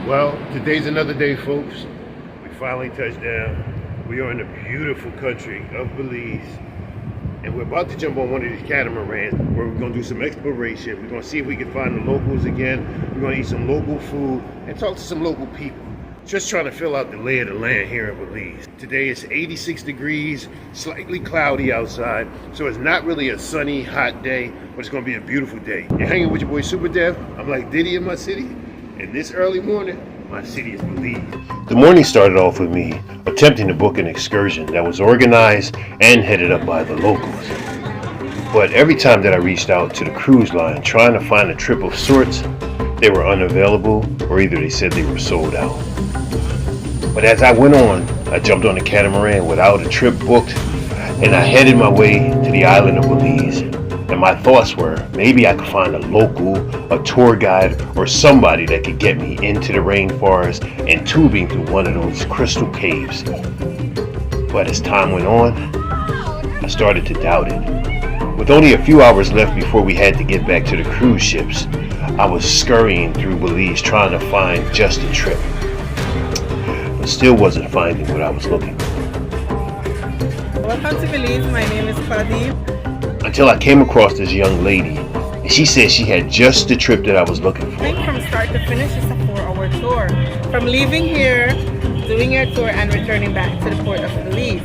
Well, today's another day, folks. We finally touched down. We are in the beautiful country of Belize. And we're about to jump on one of these catamarans where we're going to do some exploration. We're going to see if we can find the locals again. We're going to eat some local food and talk to some local people. Just trying to fill out the lay of the land here in Belize. Today is 86 degrees, slightly cloudy outside. So it's not really a sunny, hot day, but it's going to be a beautiful day. You're hanging with your boy Super Dev. I'm like Diddy in my city. And this early morning, my city is Belize. The morning started off with me attempting to book an excursion that was organized and headed up by the locals. But every time that I reached out to the cruise line trying to find a trip of sorts, they were unavailable or either they said they were sold out. But as I went on, I jumped on a catamaran without a trip booked and I headed my way to the island of Belize. And my thoughts were, maybe I could find a local, a tour guide, or somebody that could get me into the rainforest and tubing through one of those crystal caves. But as time went on, I started to doubt it. With only a few hours left before we had to get back to the cruise ships, I was scurrying through Belize trying to find just a trip. But still wasn't finding what I was looking for. Welcome to Belize. My name is Cabe. Until I came across this young lady, and she said she had just the trip that I was looking for. From start to finish, it's a 4-hour tour. From leaving here, doing your tour, and returning back to the port of Belize.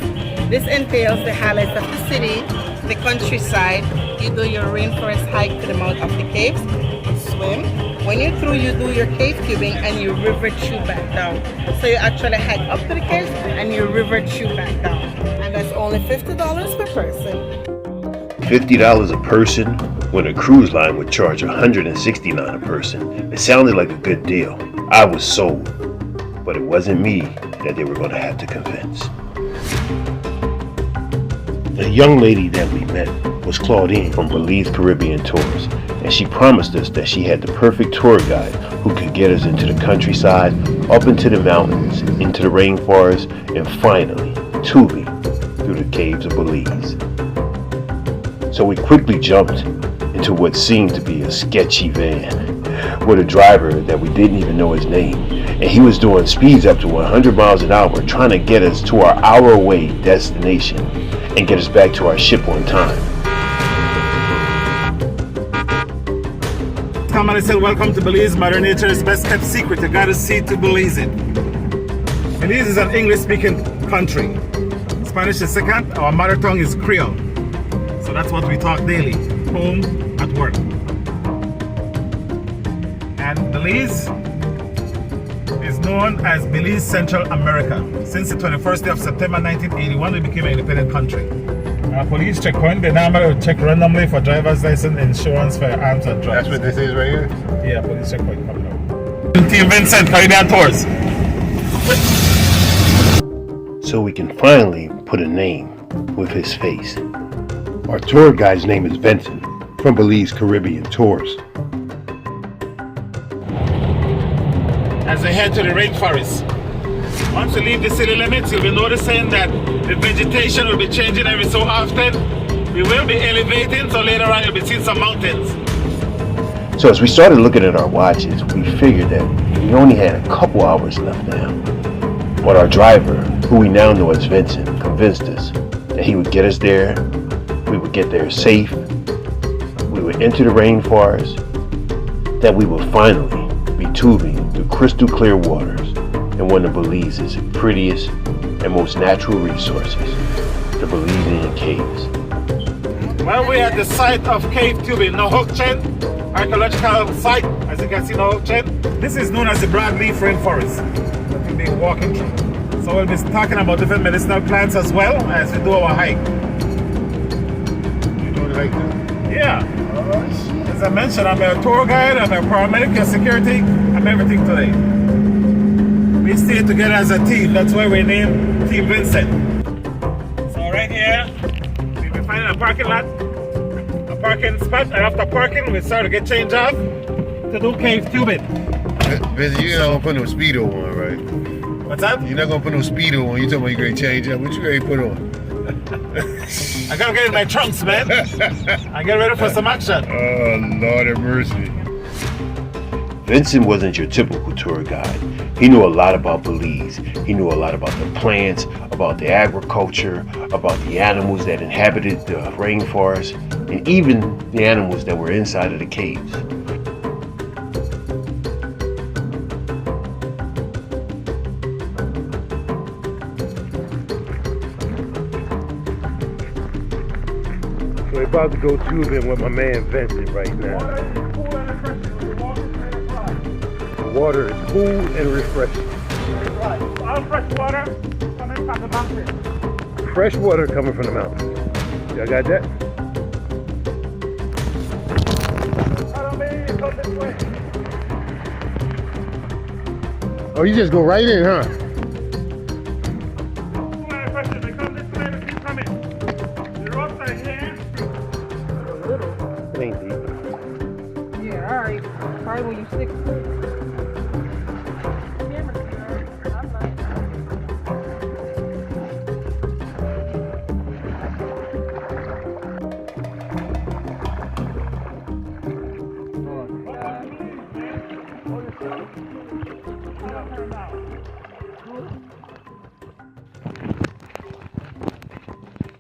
This entails the highlights of the city, the countryside. You do your rainforest hike to the mouth of the caves, you swim. When you're through, you do your cave tubing and you river tube back down. So you actually hike up to the caves and you river tube back down. And that's only $50 per person. $50 a person when a cruise line would charge $169 a person. It sounded like a good deal. I was sold, but it wasn't me that they were going to have to convince. The young lady that we met was Claudine from Belize Caribbean Tours, and she promised us that she had the perfect tour guide who could get us into the countryside, up into the mountains, into the rainforest, and finally tubing through the caves of Belize. So we quickly jumped into what seemed to be a sketchy van with a driver that we didn't even know his name. And he was doing speeds up to 100 miles an hour trying to get us to our hour-away destination and get us back to our ship on time. Somebody said, welcome to Belize. Mother Nature's best kept secret. You gotta see to Belize it. Belize is an English-speaking country. Spanish is second. Our mother tongue is Creole. So that's what we talk daily, home, at work. And Belize is known as Belize Central America. Since the 21st day of September 1981, we became an independent country. Our police checkpoint, they normally check randomly for driver's license, insurance, firearms, and drugs. That's what this is right here? Yeah, police checkpoint coming up. Team Vincent, Caribbean Tours. So we can finally put a name with his face. Our tour guide's name is Vincent from Belize Caribbean Tours. As we head to the rainforest, once you leave the city limits, you'll be noticing that the vegetation will be changing every so often. We will be elevating, so later on you'll be seeing some mountains. So as we started looking at our watches, we figured that we only had a couple hours left now. But our driver, who we now know as Vincent, convinced us that he would get us there. We would get there safe, we would enter the rainforest, that we would finally be tubing through crystal clear waters in one of Belize's prettiest and most natural resources, the Belizean caves. Well, we're at the site of cave tubing, Nohokchen, archaeological site, as you can see Nohokchen. This is known as the broadleaf rainforest that we'll be walking through. So we'll be talking about different medicinal plants as well as we do our hike. Yeah. As I mentioned, I'm a tour guide, I'm a paramedic, a security, I'm everything today. We stay together as a team, that's why we named Team Vincent. So right here, we'll be finding a parking lot, a parking spot, and after parking, we start to get changed off to do cave tubing. Vincent, you're not gonna put no Speedo on, right? What's that? You're not gonna put no Speedo on, you talking about you're gonna change up. What you ready to put on? I gotta get in my trunks, man. I get ready for some action. Oh, Lord have mercy. Vincent wasn't your typical tour guide. He knew a lot about Belize. He knew a lot about the plants, about the agriculture, about the animals that inhabited the rainforest, and even the animals that were inside of the caves. We're about to go tubing with my man Vincent right now. The water is cool and refreshing. All fresh water coming from the mountain. Fresh water coming from the mountain. Y'all got that? Oh, you just go right in, huh? Ain't deep. Yeah, alright. Probably when you stick.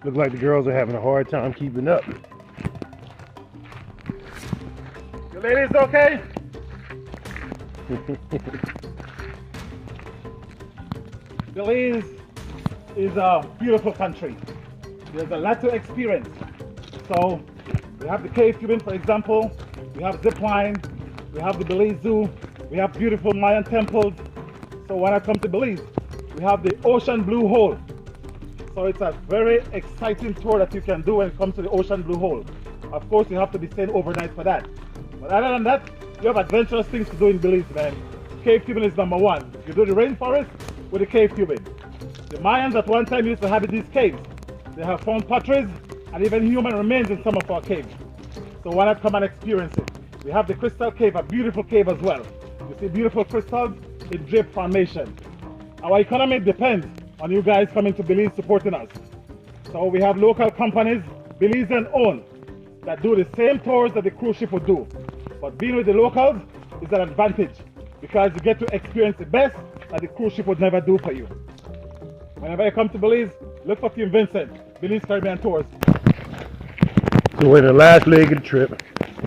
Look like the girls are having a hard time keeping up. You ladies okay? Belize is a beautiful country. There's a lot to experience. So we have the cave tubing, for example. We have zip line. We have the Belize Zoo. We have beautiful Mayan temples. So when I come to Belize, we have the ocean blue hole. So it's a very exciting tour that you can do when it comes to the ocean blue hole. Of course, you have to be staying overnight for that. But other than that, you have adventurous things to do in Belize, man. Cave tubing is number one. You do the rainforest with the cave tubing. The Mayans at one time used to inhabit these caves. They have found potteries and even human remains in some of our caves. So why not come and experience it? We have the Crystal Cave, a beautiful cave as well. You see beautiful crystals in drape formation. Our economy depends on you guys coming to Belize supporting us. So we have local companies, Belizean owned, that do the same tours that the cruise ship would do. But being with the locals is an advantage because you get to experience the best that the cruise ship would never do for you. Whenever you come to Belize, look for Team Vincent, Belize Caribbean Tours. So we're in the last leg of the trip,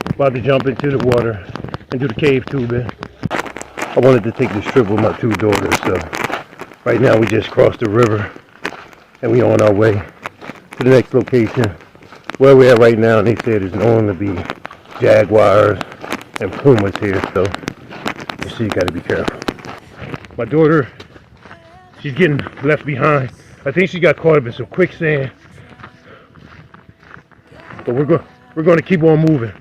about to jump into the water and do the cave tubing. I wanted to take this trip with my two daughters, so right now we just crossed the river and we on our way to the next location. Where we're at right now, and they said there's known to be jaguars and pumas here, so you gotta be careful. My daughter, she's getting left behind. I think she got caught up in some quicksand. But we're going to keep on moving.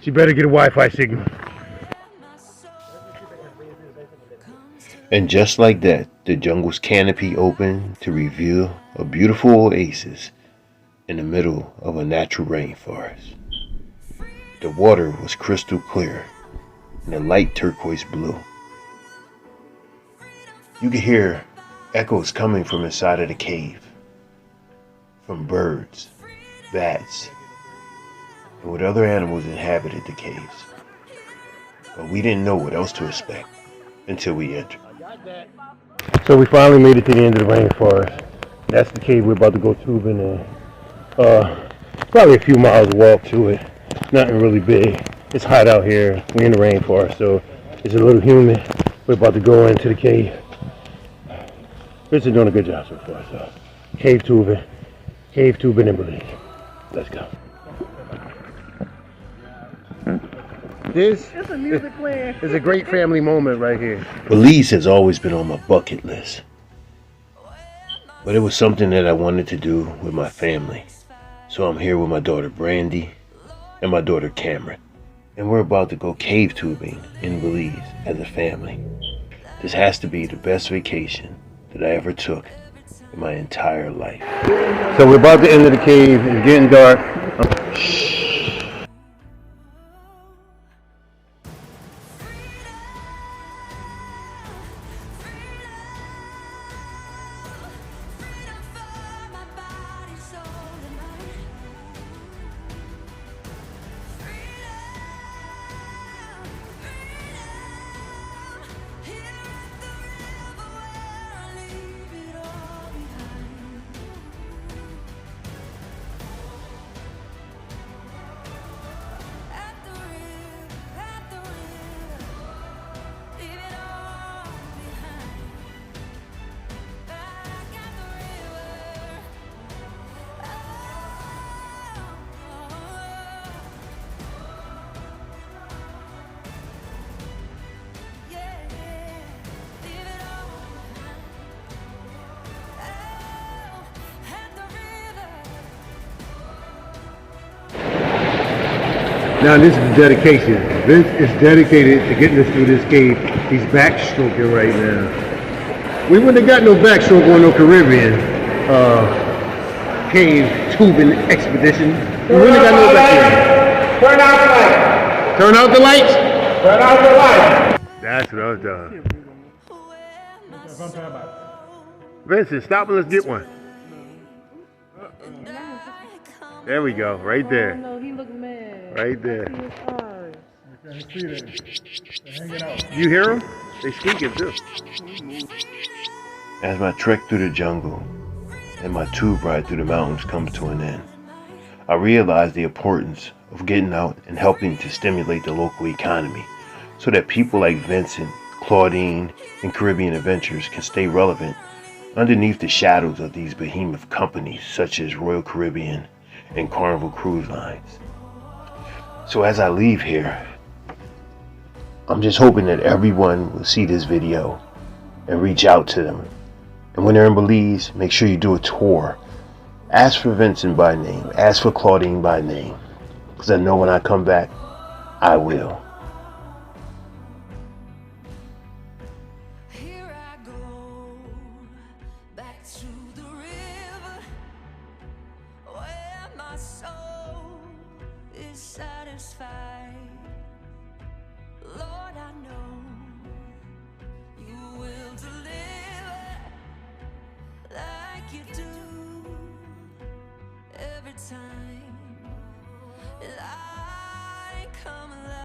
She better get a Wi-Fi signal. And just like that, the jungle's canopy opened to reveal a beautiful oasis in the middle of a natural rainforest. The water was crystal clear and a light turquoise blue. You could hear echoes coming from inside of the cave, from birds, bats, and what other animals inhabited the caves. But we didn't know what else to expect until we entered. So we finally made it to the end of the rainforest. That's the cave we're about to go tubing in. Probably a few miles walk to it. Nothing really big. It's hot out here. We're in the rainforest, so it's a little humid. We're about to go into the cave. Rich is doing a good job so far. So cave tubing in Belize. Let's go. This is a great family moment right here. Belize has always been on my bucket list, but it was something that I wanted to do with my family. So I'm here with my daughter Brandy and my daughter Cameron, and we're about to go cave tubing in Belize as a family. This has to be the best vacation that I ever took in my entire life. So we're about to enter the cave. It's getting dark. Now this is dedication. Vince is dedicated to getting us through this cave. He's backstroking right now. We wouldn't have got no backstroke on no Caribbean cave tubing expedition. We wouldn't have got no backstroke. Turn out the light. Turn out the lights. Turn out the light. That's what I was doing. Vincent, stop and let's get one. There we go, right there. No, he looked mad. Right there. I can see them. They're hanging out. You hear them? They squeaking too. As my trek through the jungle and my tube ride through the mountains comes to an end, I realize the importance of getting out and helping to stimulate the local economy so that people like Vincent, Claudine, and Caribbean Adventures can stay relevant underneath the shadows of these behemoth companies such as Royal Caribbean and Carnival Cruise Lines. So as I leave here, I'm just hoping that everyone will see this video and reach out to them. And when they're in Belize, make sure you do a tour. Ask for Vincent by name. Ask for Claudine by name. Because I know when I come back, I will. Here I go, back to the river, where my soul is satisfied. Lord, I know you will deliver like you do every time.